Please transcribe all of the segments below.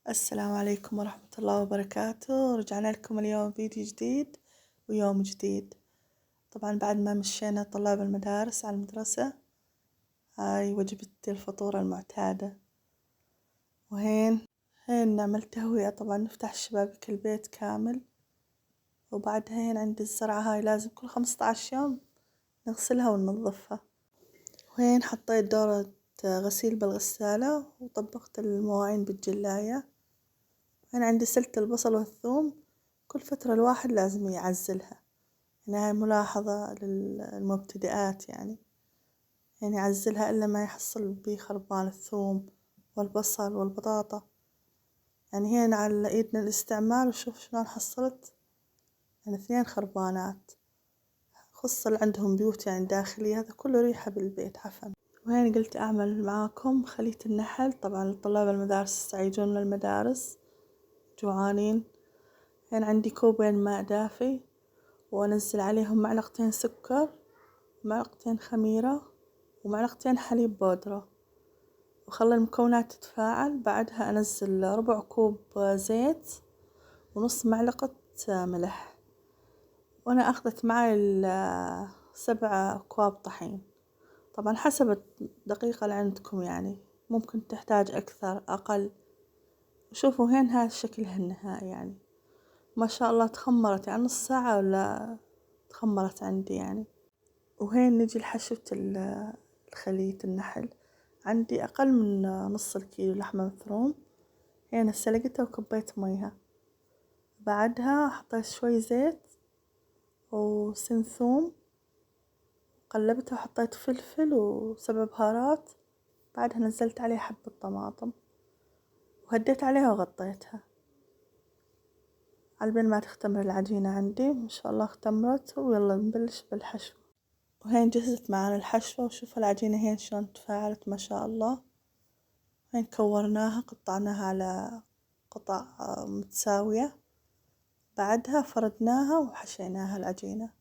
السلام عليكم ورحمة الله وبركاته. رجعنا لكم اليوم فيديو جديد ويوم جديد. طبعا بعد ما مشينا طلاب المدارس على المدرسة، هاي وجبة الفطور المعتادة. وهين نعمل تهوية. طبعا نفتح شبابيك البيت كامل، وبعدها هين عندي الزرعة هاي لازم كل 15 يوم نغسلها وننظفها. وهين حطيت دورة غسيل بالغسالة وطبقت المواعين بالجلاية. أنا عندي سلة البصل والثوم، كل فترة الواحد لازم يعزلها. يعني هاي ملاحظة للمبتدئات، يعني يعزلها إلا ما يحصل بيه خربان الثوم والبصل والبطاطا. يعني هنا على إيدنا الاستعمال، وشوف شلون حصلت يعني 2 خربانات، خص اللي عندهم بيوت يعني داخلية، هذا كله ريحة بالبيت عفن. وهين قلت أعمل معاكم خلية النحل. طبعا طلاب المدارس يعيدون من المدارس جوعانين. هنا عندي كوبين ماء دافي، وأنزل عليهم معلقتين سكر، معلقتين خميرة، ومعلقتين حليب بودرة، وخلي المكونات تتفاعل. بعدها أنزل ربع كوب زيت ونص معلقة ملح. وأنا أخذت معي 7 أكواب طحين. طبعا حسب الدقيقة اللي عندكم، يعني ممكن تحتاج أكثر أقل. وشوفوا هين هذا شكلها النهائي، يعني ما شاء الله تخمرت يعني نص ساعة ولا تخمرت عندي يعني. وهين نجي لحشوة خلية النحل. عندي أقل من نص الكيلو لحمة مفروم. هنا سلقتها وكبيت ميها. بعدها حطيت شوي زيت وسن ثوم، قلبتها وحطيت فلفل و7 بهارات. بعدها نزلت عليها حبة طماطم وهديت عليها وغطيتها على بين ما تختمر العجينة. عندي ما شاء الله اختمرت، ويلا نبلش بالحشو. وهين جهزت معانا الحشوة، وشوف العجينة هين شلون تفاعلت ما شاء الله. هين كورناها، قطعناها على قطع متساوية. بعدها فردناها وحشيناها العجينة.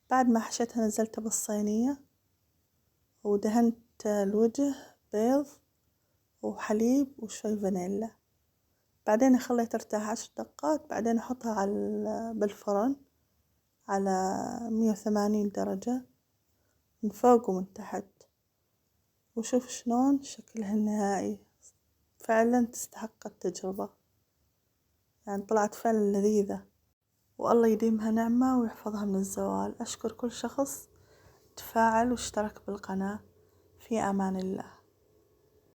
بعد ما حشيتها نزلتها بالصينية، ودهنت الوجه بيض وحليب وشوي فانيلا. بعدين خليت ترتاح 10 دقات. بعدين احطها بالفرن على 180 درجة من فوق ومن تحت. وشوف شلون شكلها النهائي، فعلا تستحق التجربة. يعني طلعت فعلا لذيذة، والله يديمها نعمة ويحفظها من الزوال. أشكر كل شخص تفاعل واشترك بالقناة. في أمان الله.